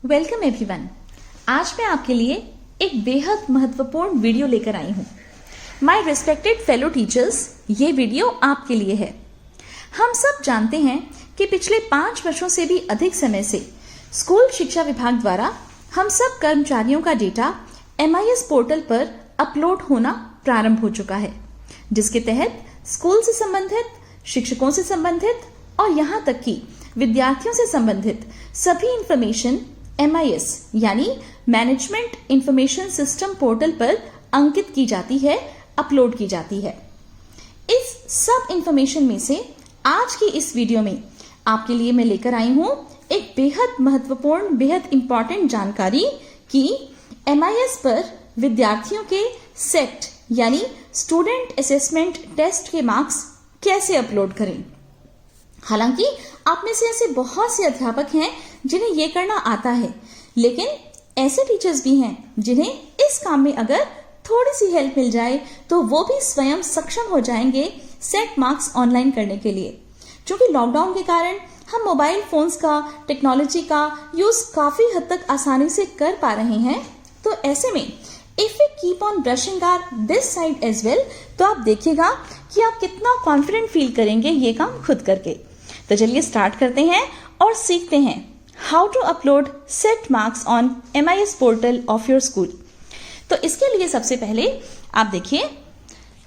Welcome everyone. आज मैं आपके लिए एक बेहद महत्वपूर्ण वीडियो लेकर आई हूँ। माय रिस्पेक्टेड फेलो टीचर्स, ये वीडियो आपके लिए है। हम सब जानते हैं कि पिछले 5 वर्षों से भी अधिक समय से स्कूल शिक्षा विभाग द्वारा हम सब कर्मचारियों का डेटा MIS पोर्टल पर अपलोड होना प्रारंभ हो चुका है, जिसके तहत स्कूल से संबंधित, शिक्षकों से संबंधित और यहाँ तक कि विद्यार्थियों से संबंधित सभी इंफॉर्मेशन MIS यानी मैनेजमेंट इंफॉर्मेशन सिस्टम पोर्टल पर अंकित की जाती है, अपलोड की जाती है। इस सब इंफॉर्मेशन में से आज की इस वीडियो में आपके लिए मैं लेकर आई हूं एक बेहद महत्वपूर्ण, बेहद इंपॉर्टेंट जानकारी कि MIS पर विद्यार्थियों के सेट यानी स्टूडेंट असेसमेंट टेस्ट के मार्क्स कैसे अपलोड करें। हालांकि आप में से ऐसे बहुत से अध्यापक हैं जिन्हें यह करना आता है, लेकिन ऐसे टीचर्स भी हैं जिन्हें इस काम में अगर थोड़ी सी हेल्प मिल जाए तो वो भी स्वयं सक्षम हो जाएंगे सेट मार्क्स ऑनलाइन करने के लिए। क्योंकि लॉकडाउन के कारण हम मोबाइल फोन्स का, टेक्नोलॉजी का यूज काफी हद तक आसानी से कर पा रहे हैं, तो ऐसे में if we keep on brushing our this side as well, तो आप देखिएगा कि आप कितना कॉन्फिडेंट फील करेंगे ये काम खुद करके। तो चलिए स्टार्ट करते हैं और सीखते हैं how to upload set marks on MIS portal of your school. तो इसके लिए सबसे पहले आप देखिए,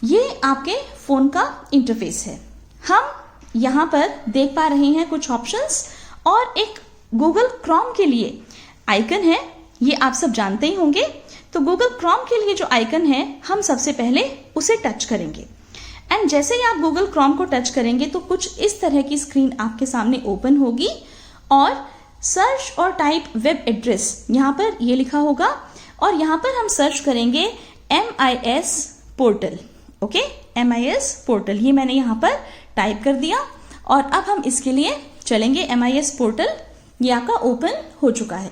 ये आपके फोन का इंटरफेस है। हम यहाँ पर देख पा रहे हैं कुछ ऑप्शंस और एक गूगल क्रोम के लिए आइकन है, ये आप सब जानते ही होंगे। तो गूगल क्रोम के लिए जो आइकन है, हम सबसे पहले उसे टच करेंगे एंड जैसे ही आप गूगल क्रोम को टच करेंगे तो कुछ इस तरह की स्क्रीन आपके सामने ओपन होगी और सर्च और टाइप वेब एड्रेस यहाँ पर ये लिखा होगा और यहाँ पर हम सर्च करेंगे MIS portal. Okay, MIS portal, ये मैंने यहाँ पर टाइप कर दिया और अब हम इसके लिए चलेंगे MIS पोर्टल। ये आपका ओपन हो चुका है।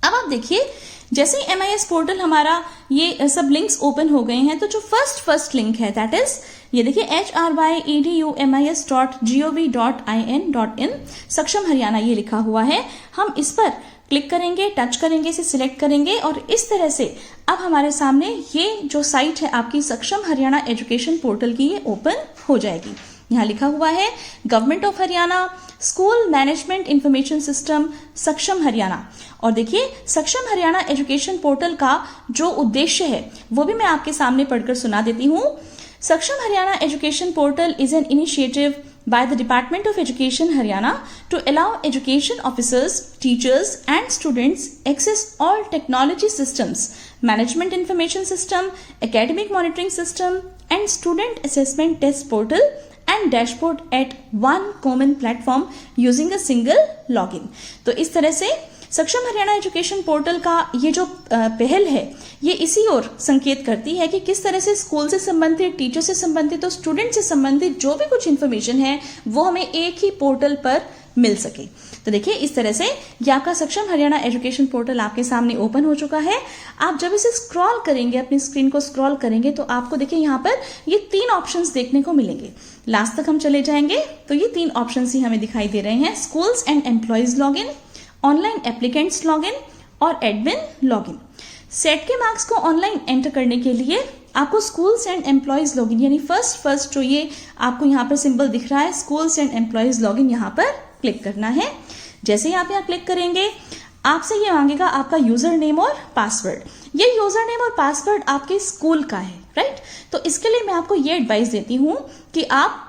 अब आप देखिए, जैसे ही MIS पोर्टल हमारा ये सब लिंक्स ओपन हो गए हैं, तो जो फर्स्ट लिंक है दैट इज ये देखिए HRYEDUMIS.gov.in सक्षम हरियाणा, ये लिखा हुआ है। हम इस पर क्लिक करेंगे, टच करेंगे, इसे सिलेक्ट करेंगे और इस तरह से अब हमारे सामने ये जो साइट है आपकी सक्षम हरियाणा एजुकेशन पोर्टल की, ये ओपन हो जाएगी। यहाँ लिखा हुआ है government of Haryana school management information system सक्षम हरियाणा। और देखिए, सक्षम हरियाणा एजुकेशन पोर्टल का जो उद्देश्य है वो भी मैं आपके सामने पढ़कर सुना देती हूँ। सक्षम Haryana education portal is an initiative by the Department of Education Haryana to allow education officers, teachers and students access all technology systems, management information system, academic monitoring system and student assessment test portal and dashboard at one common platform using a single login। तो इस तरह से सक्षम Haryana education portal का ये जो पहल है, ये इसी ओर संकेत करती है कि किस तरह से स्कूल से संबंधित, टीचर से संबंधित और स्टूडेंट से संबंधित जो भी कुछ इन्फॉर्मेशन है वो हमें एक ही पोर्टल पर मिल सके। तो देखिए, इस तरह से ये आपका सक्षम हरियाणा एजुकेशन पोर्टल आपके सामने ओपन हो चुका है। आप जब इसे स्क्रॉल करेंगे, अपनी स्क्रीन को स्क्रॉल करेंगे, तो आपको देखिए यहाँ पर ये 3 ऑप्शंस देखने को मिलेंगे। लास्ट तक हम चले जाएंगे तो ये 3 ऑप्शंस ही हमें दिखाई दे रहे हैं, schools and employees login, online applicants login और एडमिन लॉगिन। सेट के मार्क्स को ऑनलाइन एंटर करने के लिए आपको स्कूल्स एंड एम्प्लॉयज लॉगिन यानी फर्स्ट जो ये आपको यहाँ पर सिंबल दिख रहा है स्कूल्स एंड एम्प्लॉयज लॉगिन, यहाँ पर क्लिक करना है। जैसे ही आप यहाँ क्लिक करेंगे, आपसे ये मांगेगा आपका यूजर नेम और पासवर्ड। ये यूजर नेम और पासवर्ड आपके स्कूल का है, राइट। तो इसके लिए मैं आपको ये एडवाइस देती हूँ कि आप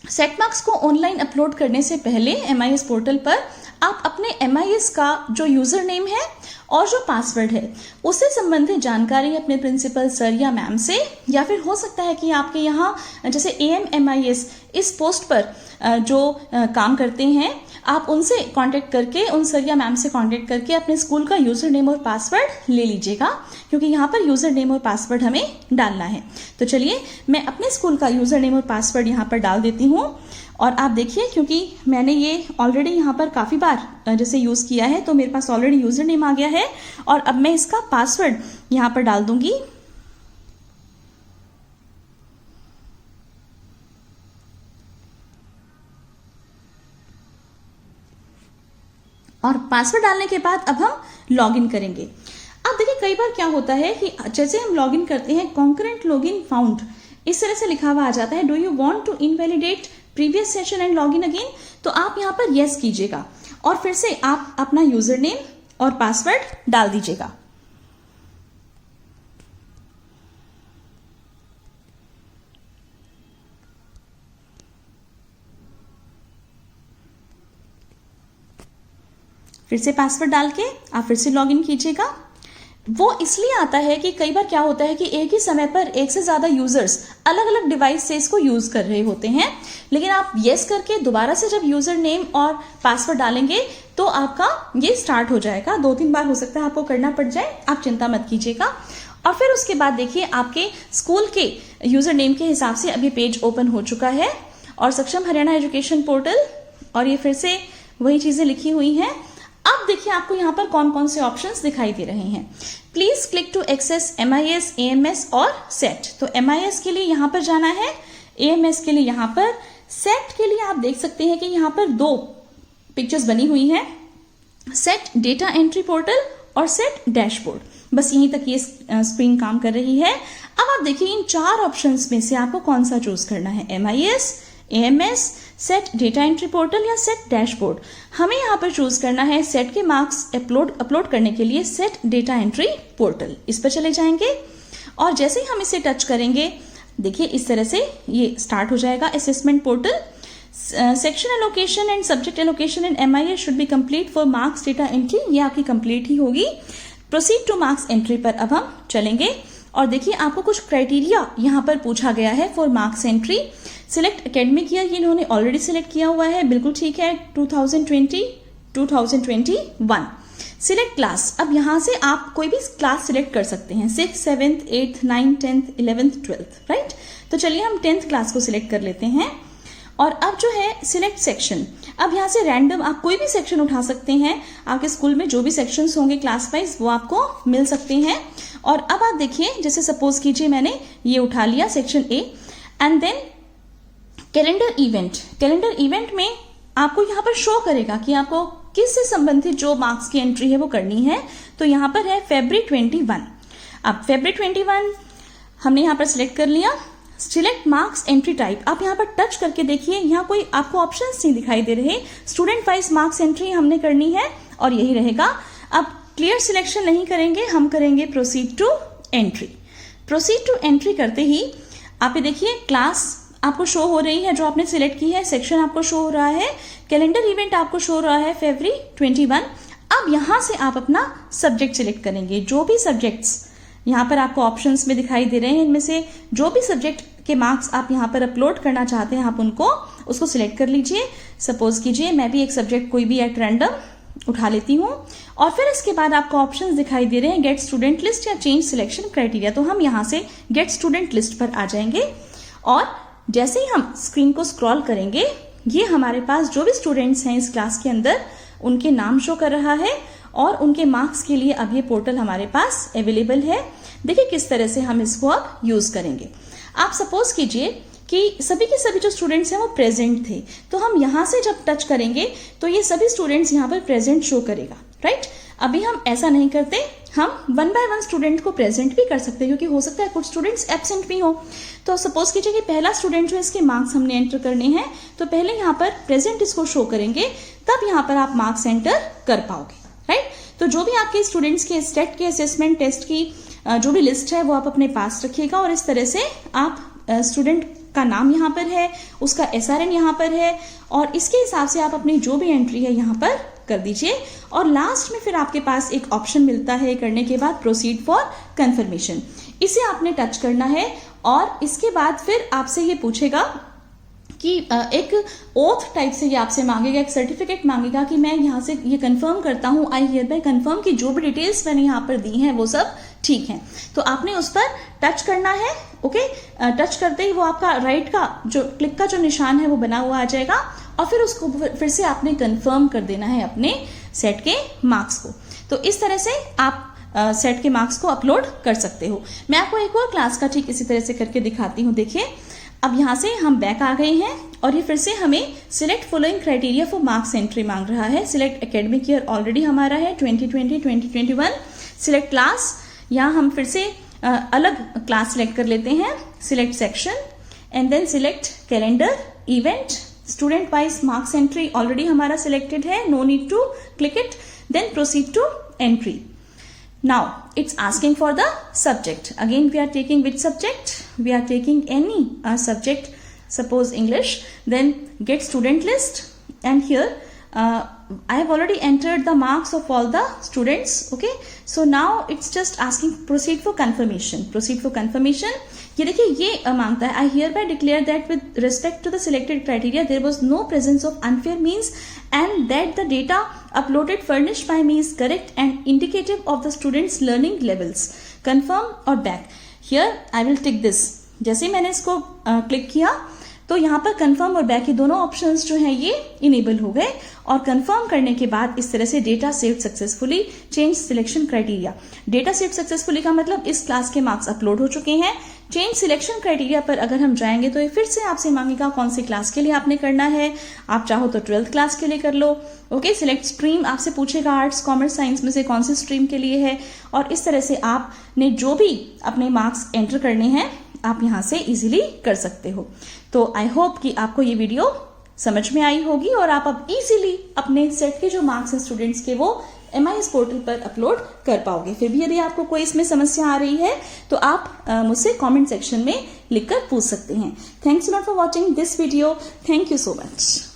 सेट मार्क्स को ऑनलाइन अपलोड करने से पहले MIS पोर्टल पर आप अपने MIS का जो यूजर नेम है और जो पासवर्ड है उससे संबंधित जानकारी अपने प्रिंसिपल सर या मैम से, या फिर हो सकता है कि आपके यहाँ जैसे AMMIS इस पोस्ट पर जो काम करते हैं, आप उनसे कांटेक्ट करके, उन सर या मैम से कांटेक्ट करके अपने स्कूल का यूजर नेम और पासवर्ड ले लीजिएगा, क्योंकि यहाँ पर यूजर नेम और पासवर्ड हमें डालना है। तो चलिए, मैं अपने स्कूल का यूजर नेम और पासवर्ड यहाँ पर डाल देती हूँ और आप देखिए, क्योंकि मैंने ये ऑलरेडी यहाँ पर काफ़ी बार जैसे यूज़ किया है तो मेरे पास ऑलरेडी यूजर नेम आ गया है और अब मैं इसका पासवर्ड यहाँ पर डाल दूंगी। और पासवर्ड डालने के बाद अब हम लॉगिन करेंगे। अब देखिए कई बार क्या होता है कि जैसे हम लॉगिन करते हैं कॉन्करेंट लॉगिन फाउंड, इस तरह से लिखा हुआ आ जाता है, do you want to invalidate previous session and login again, तो आप यहाँ पर यस कीजिएगा और फिर से आप अपना यूजर नेम और पासवर्ड डाल दीजिएगा। फिर से पासवर्ड डाल के आप फिर से लॉगिन कीजिएगा। वो इसलिए आता है कि कई बार क्या होता है कि एक ही समय पर एक से ज्यादा यूजर्स अलग अलग डिवाइस से इसको यूज कर रहे होते हैं, लेकिन आप यस करके दोबारा से जब यूजर नेम और पासवर्ड डालेंगे तो आपका ये स्टार्ट हो जाएगा। 2-3 बार हो सकता है आपको करना पड़ जाए, आप चिंता मत कीजिएगा। और फिर उसके बाद देखिए आपके स्कूल के यूजर नेम के हिसाब से अभी पेज ओपन हो चुका है और सक्षम हरियाणा एजुकेशन पोर्टल, और ये फिर से वही चीजें लिखी हुई हैं। अब देखिए आपको यहाँ पर कौन कौन से ऑप्शंस दिखाई दे रहे हैं। Please click to access MIS, AMS और सेट। तो MIS के लिए यहाँ पर जाना है, AMS के लिए यहाँ पर, सेट के लिए आप देख सकते हैं कि यहाँ पर 2 पिक्चर्स बनी हुई हैं, सेट डेटा एंट्री पोर्टल और सेट डैशबोर्ड। बस यहीं तक ये स्क्रीन काम कर रही है। अब आप देखिए इन 4 ऑप्शंस में से आपको कौन सा चूज करना है, MIS, AMS, set data entry portal या सेट डैशबोर्ड। हमें यहाँ पर चूज करना है सेट के मार्क्स अपलोड करने के लिए सेट डेटा एंट्री पोर्टल। इस पर चले जाएंगे और जैसे ही हम इसे टच करेंगे देखिए इस तरह से ये स्टार्ट हो जाएगा assessment portal. Section allocation and subject allocation and MIS should be complete for marks data entry, ये आपकी कंप्लीट ही होगी। प्रोसीड टू मार्क्स एंट्री पर अब हम चलेंगे और देखिए आपको कुछ क्राइटेरिया यहाँ पर पूछा गया है for marks entry. Select academic year, ये इन्होंने ऑलरेडी सिलेक्ट किया हुआ है, बिल्कुल ठीक है, 2020, 2021। सिलेक्ट क्लास, अब यहाँ से आप कोई भी क्लास सिलेक्ट कर सकते हैं, 6th, 7th, 8th, 9th, 10th, 11th, 12th, right. तो चलिए हम 10th क्लास को सिलेक्ट कर लेते हैं। और अब जो है सिलेक्ट सेक्शन, अब यहाँ से रैंडम आप कोई भी सेक्शन उठा सकते हैं, आपके स्कूल में जो भी सेक्शंस होंगे क्लास वाइज वो आपको मिल सकते हैं। और अब आप देखिए जैसे सपोज कीजिए मैंने ये उठा लिया section A and then calendar event. Calendar event में आपको यहाँ पर शो करेगा कि आपको किस से संबंधित जो मार्क्स की एंट्री है वो करनी है। तो यहाँ पर है February 21। अब February 21 हमने यहाँ पर सिलेक्ट कर लिया। सिलेक्ट मार्क्स एंट्री टाइप, आप यहाँ पर टच करके देखिए यहाँ कोई आपको ऑप्शंस नहीं दिखाई दे रहे, स्टूडेंट वाइज मार्क्स एंट्री हमने करनी है और यही रहेगा। अब क्लियर सिलेक्शन नहीं करेंगे, हम करेंगे proceed to entry. Proceed to entry करते ही आप ये देखिए क्लास आपको शो हो रही है जो आपने सिलेक्ट की है, सेक्शन आपको शो हो रहा है, कैलेंडर इवेंट आपको शो हो रहा है February 21। अब यहाँ से आप अपना सब्जेक्ट सिलेक्ट करेंगे, जो भी सब्जेक्ट्स यहाँ पर आपको ऑप्शंस में दिखाई दे रहे हैं इनमें से जो भी सब्जेक्ट के मार्क्स आप यहाँ पर अपलोड करना चाहते हैं आप उसको सिलेक्ट कर लीजिए। सपोज कीजिए मैं भी एक सब्जेक्ट कोई भी एट रैंडम उठा लेती हूँ और फिर इसके बाद आपको ऑप्शंस दिखाई दे रहे हैं गेट स्टूडेंट लिस्ट या चेंज सिलेक्शन क्राइटेरिया। तो हम यहाँ से गेट स्टूडेंट लिस्ट पर आ जाएंगे और जैसे ही हम स्क्रीन को स्क्रॉल करेंगे ये हमारे पास जो भी स्टूडेंट्स हैं इस क्लास के अंदर उनके नाम शो कर रहा है और उनके मार्क्स के लिए अब ये पोर्टल हमारे पास अवेलेबल है। देखिए किस तरह से हम इसको अब यूज करेंगे। आप सपोज कीजिए कि सभी के सभी जो स्टूडेंट्स हैं वो प्रेजेंट थे, तो हम यहाँ से जब टच करेंगे तो ये सभी स्टूडेंट्स यहाँ पर प्रेजेंट शो करेगा, राइट। अभी हम ऐसा नहीं करते, हम 1 by 1 स्टूडेंट को प्रेजेंट भी कर सकते हैं क्योंकि हो सकता है कुछ स्टूडेंट्स एब्सेंट भी हो। तो सपोज कीजिए कि पहला स्टूडेंट जो इसके मार्क्स हमने एंटर करने हैं तो पहले यहाँ पर प्रेजेंट इसको शो करेंगे, तब यहाँ पर आप मार्क्स एंटर कर पाओगे, राइट। तो जो भी आपके स्टूडेंट्स के स्टेट के असेसमेंट टेस्ट की जो भी लिस्ट है वो आप अपने पास रखिएगा और इस तरह से आप स्टूडेंट का नाम यहाँ पर है, उसका SRN यहाँ पर है और इसके हिसाब से आप अपनी जो भी एंट्री है यहाँ पर कर दीजिए। और लास्ट में फिर आपके पास एक ऑप्शन मिलता है करने के बाद प्रोसीड फॉर कंफर्मेशन, इसे आपने टच करना है और इसके बाद फिर आपसे ये पूछेगा कि एक ओथ टाइप से ये आपसे मांगेगा, एक सर्टिफिकेट मांगेगा कि मैं यहाँ से ये कंफर्म करता हूँ, आई हियर बाय कंफर्म कि जो भी डिटेल्स मैंने यहाँ पर दी हैं वो सब ठीक है। तो आपने उस पर टच करना है, ओके। टच करते ही वो आपका राइट का जो क्लिक का जो निशान है वो बना हुआ आ जाएगा और फिर उसको फिर से आपने कंफर्म कर देना है अपने सेट के मार्क्स को। तो इस तरह से आप सेट के मार्क्स को अपलोड कर सकते हो। मैं आपको एक और क्लास का ठीक इसी तरह से करके दिखाती हूँ। देखिए अब यहाँ से हम बैक आ गए हैं और ये फिर से हमें select following criteria for marks entry मांग रहा है। सिलेक्ट एकेडमिक ईयर ऑलरेडी हमारा है 2020-2021। सिलेक्ट क्लास, यहाँ हम फिर से अलग क्लास सिलेक्ट कर लेते हैं। Select section and then select calendar event. Student wise marks entry already हमारा सिलेक्टेड है, no need to click it. Then proceed to entry. Now it's asking for the subject. Again we are taking which subject? We are taking any subject, suppose English. Then get student list, and here I have already entered the marks of all the students. Okay, so now it's just asking proceed for confirmation. Proceed for confirmation. ये देखिए ये मांगता है I hereby declare that with respect to the selected criteria there was no presence of unfair means and that the data uploaded furnished by me is correct and indicative of the students learning levels. Confirm or back. Here I will tick this. जैसे मैंने इसको click किया तो यहाँ पर confirm और back, ये दोनों ऑप्शंस जो हैं ये इनेबल हो गए। और कंफर्म करने के बाद इस तरह से data saved successfully, change selection criteria. Data saved successfully का मतलब इस क्लास के मार्क्स अपलोड हो चुके हैं। चेंज सिलेक्शन क्राइटेरिया पर अगर हम जाएंगे तो ये फिर से आपसे मांगेगा कौन सी क्लास के लिए आपने करना है। आप चाहो तो 12th क्लास के लिए कर लो। ओके, सिलेक्ट स्ट्रीम आपसे पूछेगा आर्ट्स कॉमर्स साइंस में से कौन सी स्ट्रीम के लिए है। और इस तरह से आपने जो भी अपने मार्क्स एंटर करने हैं आप यहाँ से इजीली कर सकते हो। तो आई होप कि आपको ये वीडियो समझ में आई होगी और आप अब इजीली अपने सेट के जो मार्क्स हैं स्टूडेंट्स के वो MIS पोर्टल पर अपलोड कर पाओगे। फिर भी यदि आपको कोई इसमें समस्या आ रही है तो आप मुझसे कमेंट सेक्शन में लिखकर पूछ सकते हैं। Thanks a lot for watching this video. Thank you so much.